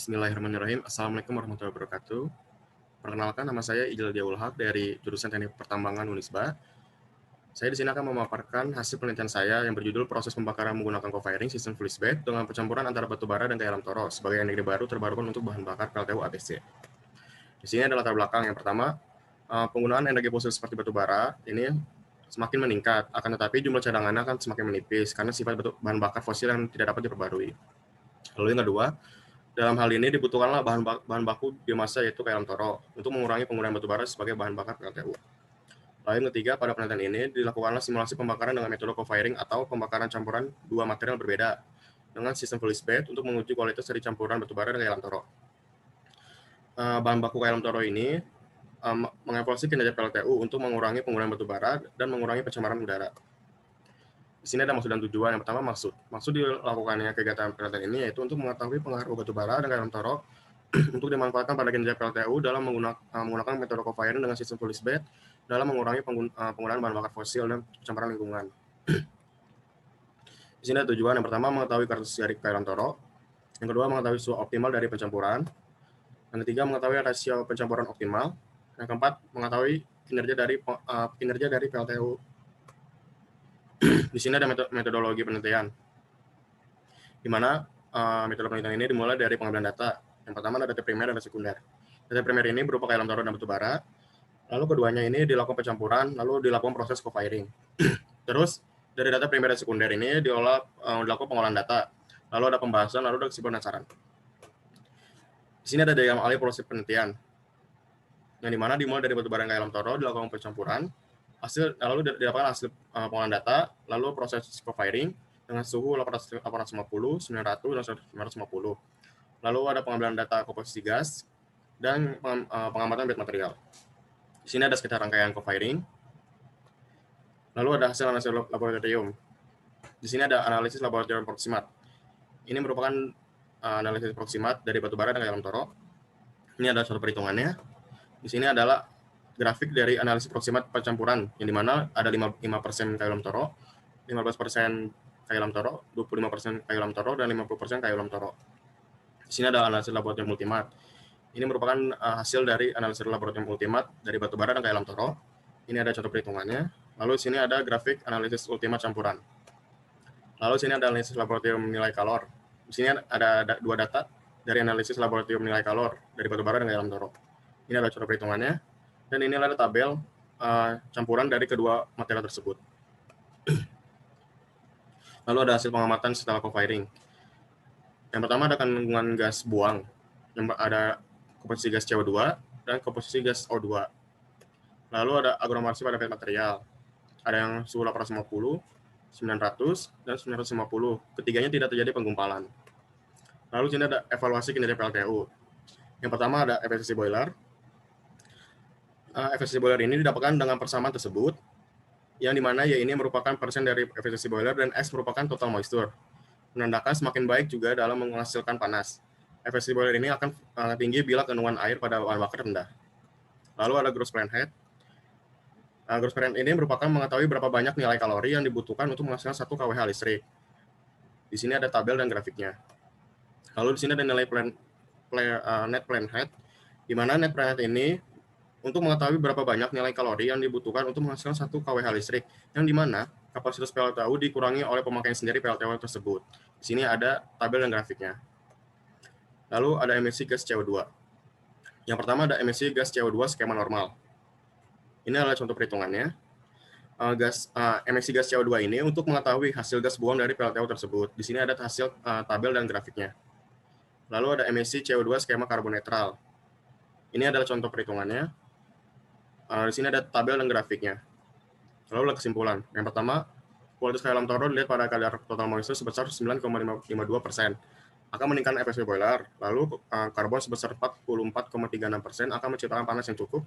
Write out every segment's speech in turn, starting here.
Bismillahirrahmanirrahim. Assalamualaikum warahmatullahi wabarakatuh. Perkenalkan, nama saya Ijal Diaul Haq dari jurusan Teknik Pertambangan Unisba. Saya di sini akan memaparkan hasil penelitian saya yang berjudul proses pembakaran menggunakan co-firing sistem fluid bed dengan pencampuran antara batu bara dan kayu alam toro sebagai energi baru terbarukan untuk bahan bakar PLTU ABC. Di sini ada latar belakang. Yang pertama, penggunaan energi fosil seperti batu bara ini semakin meningkat, akan tetapi jumlah cadangannya akan semakin menipis karena sifat bahan bakar fosil yang tidak dapat diperbarui. Lalu yang kedua, dalam hal ini dibutuhkanlah bahan baku biomasa yaitu kayu alam toro untuk mengurangi penggunaan batu bara sebagai bahan bakar PLTU. Lalu yang ketiga, pada penelitian ini dilakukanlah simulasi pembakaran dengan metode co-firing atau pembakaran campuran dua material berbeda dengan sistem fluid bed untuk menguji kualitas dari campuran batu bara dan kayu alam toro. Bahan baku kayu alam toro ini mengevaluasi kinerja PLTU untuk mengurangi penggunaan batu bara dan mengurangi pencemaran udara. Di sini ada maksud dan tujuan. Yang pertama, maksud dilakukannya kegiatan penelitian ini yaitu untuk mengetahui pengaruh batu bara dan kayu alam toro untuk dimanfaatkan pada kinerja PLTU dalam menggunakan metode co-firing dengan sistem fluid bed dalam mengurangi penggunaan bahan bakar fosil dan pencemaran lingkungan. Di sini ada tujuan. Yang pertama, mengetahui karakteristik dari kayu alam toro. Yang kedua, mengetahui suhu optimal dari pencampuran. Yang ketiga, mengetahui rasio pencampuran optimal. Yang keempat, mengetahui kinerja dari PLTU. Di sini ada metodologi penelitian, di mana metode penelitian ini dimulai dari pengambilan data. Yang pertama ada data primer dan data sekunder. Data primer ini berupa kayu alam toro dan batu bara. Lalu keduanya ini dilakukan pencampuran, lalu dilakukan proses co-firing. Terus dari data primer dan sekunder ini dilakukan pengolahan data. Lalu ada pembahasan, lalu ada kesimpulan dan saran. Di sini ada diagram alih proses penelitian, yang dimana dimulai dari batu bara dan kayu alam toro dilakukan pencampuran, lalu didapatkan hasil pengolahan data, lalu proses co-firing dengan suhu 850, 900, dan 950. Lalu ada pengambilan data komposisi gas dan pengamatan bed material. Di sini ada sekitar rangkaian co-firing. Lalu ada hasil analisis laboratorium. Di sini ada analisis laboratorium proximat. Ini merupakan analisis proximat dari batu bara dan kayu alam toro. Ini ada suatu perhitungannya. Di sini adalah grafik dari analisis proximat pencampuran, yang dimana ada 5% kayu alam toro, 15% kayu alam toro, 25% kayu alam toro, dan 50% kayu alam toro. Di sini ada analisis laboratorium ultimat. Ini merupakan hasil dari analisis laboratorium ultimat dari batu bara dan kayu alam toro. Ini ada contoh perhitungannya. Lalu di sini ada grafik analisis ultimat campuran. Lalu di sini ada analisis laboratorium nilai kalor. Di sini ada dua data dari analisis laboratorium nilai kalor dari batu bara dan kayu alam toro. Ini ada contoh perhitungannya. Dan ini adalah tabel campuran dari kedua material tersebut. Lalu ada hasil pengamatan setelah co-firing. Yang pertama ada kandungan gas buang, yang ada komposisi gas CO2 dan komposisi gas O2. Lalu ada aglomerasi pada bed material. Ada yang suhu 850, 900, dan 950. Ketiganya tidak terjadi penggumpalan. Lalu sini ada evaluasi kinerja PLTU. Yang pertama ada efisiensi boiler. Efisiensi boiler ini didapatkan dengan persamaan tersebut, yang dimana Y ini merupakan persen dari efisiensi boiler dan X merupakan total moisture. Menandakan semakin baik juga dalam menghasilkan panas. Efisiensi boiler ini akan tinggi bila kandungan air pada bahan bakar rendah. Lalu ada gross plant head. Gross plant ini merupakan mengetahui berapa banyak nilai kalori yang dibutuhkan untuk menghasilkan 1 kWh listrik. Di sini ada tabel dan grafiknya. Lalu di sini ada nilai net plant head, di mana net plant head ini untuk mengetahui berapa banyak nilai kalori yang dibutuhkan untuk menghasilkan 1 kWh listrik, yang dimana kapasitas PLTU dikurangi oleh pemakaian sendiri PLTU tersebut. Di sini ada tabel dan grafiknya. Lalu ada emisi gas CO2. Yang pertama ada emisi gas CO2 skema normal. Ini adalah contoh perhitungannya. Emisi gas CO2 ini untuk mengetahui hasil gas buang dari PLTU tersebut. Di sini ada hasil tabel dan grafiknya. Lalu ada emisi CO2 skema karbon netral. Ini adalah contoh perhitungannya. Di sini ada tabel dan grafiknya. Lalu ada kesimpulan. Yang pertama, kualitas kayu alam toro dilihat pada kadar total moisture sebesar 9,52%. Akan meningkatkan efisiensi boiler. Lalu karbon sebesar 44,36% akan menciptakan panas yang cukup.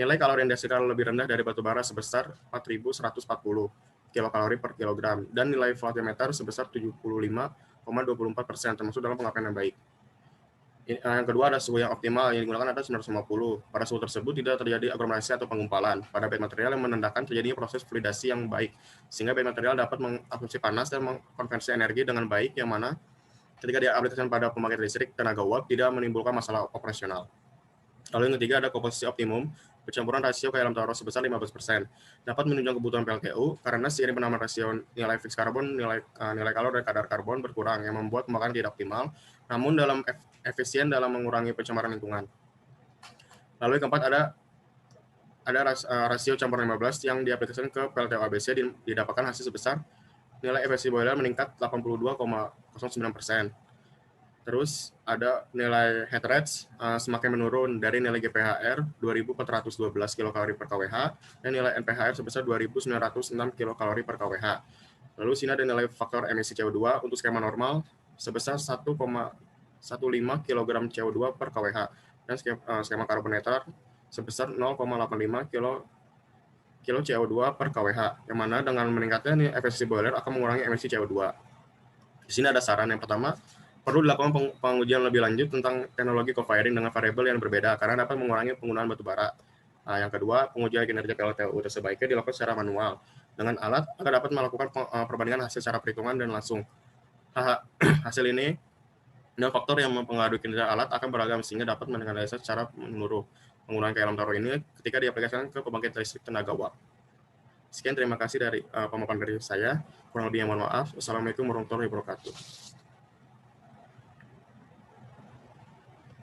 Nilai kalori yang dihasilkan lebih rendah dari batu bara sebesar 4.140 kilokalori per kilogram. Dan nilai voltmeter sebesar 75,24%, termasuk dalam pengapaian yang baik. Yang kedua ada suhu yang optimal, yang digunakan ada 950. Pada suhu tersebut tidak terjadi aglomerasi atau penggumpalan pada bed material yang menandakan terjadinya proses fluidasi yang baik, sehingga bed material dapat mengabsorpsi panas dan mengkonversi energi dengan baik, yang mana ketika diaplikasikan pada pembangkit listrik tenaga uap tidak menimbulkan masalah operasional. Lalu yang ketiga ada komposisi optimum, pencampuran rasio ke dalam taro sebesar 15%. Dapat menunjang kebutuhan PLTU karena seiring penambahan rasio nilai fix karbon, nilai kalor dan kadar karbon berkurang yang membuat pembakaran tidak optimal, namun dalam efisien dalam mengurangi pencemaran lingkungan. Lalu yang keempat ada rasio campuran 15 yang diaplikasikan ke PLTU ABC didapatkan hasil sebesar nilai efisiensi boiler meningkat 82,09%. Terus ada nilai heat rates semakin menurun dari nilai GPHR 2.412 kilokalori per kWh dan nilai NPHR sebesar 2.906 kilokalori per kWh. Lalu sini ada nilai faktor emisi CO2 untuk skema normal sebesar 1,15 kg CO2 per kWh dan skema karbon netral sebesar 0,85 kilo CO2 per kWh, yang mana dengan meningkatnya efisiensi boiler akan mengurangi emisi CO2. Di sini ada saran yang pertama, perlu dilakukan pengujian lebih lanjut tentang teknologi co-firing dengan variabel yang berbeda karena dapat mengurangi penggunaan batu bara. Yang kedua, pengujian kinerja PLTU sebaiknya dilakukan secara manual dengan alat agar dapat melakukan perbandingan hasil secara perhitungan dan langsung. Hasil ini dan faktor yang mempengaruhi kinerja alat akan beragam sehingga dapat menganalisa secara menyeluruh penggunaan dalam taro ini ketika diaplikasikan ke pembangkit listrik tenaga uap. Sekian, terima kasih dari pemaparan dari saya. Kurang lebihnya mohon maaf. Wassalamualaikum warahmatullahi wabarakatuh.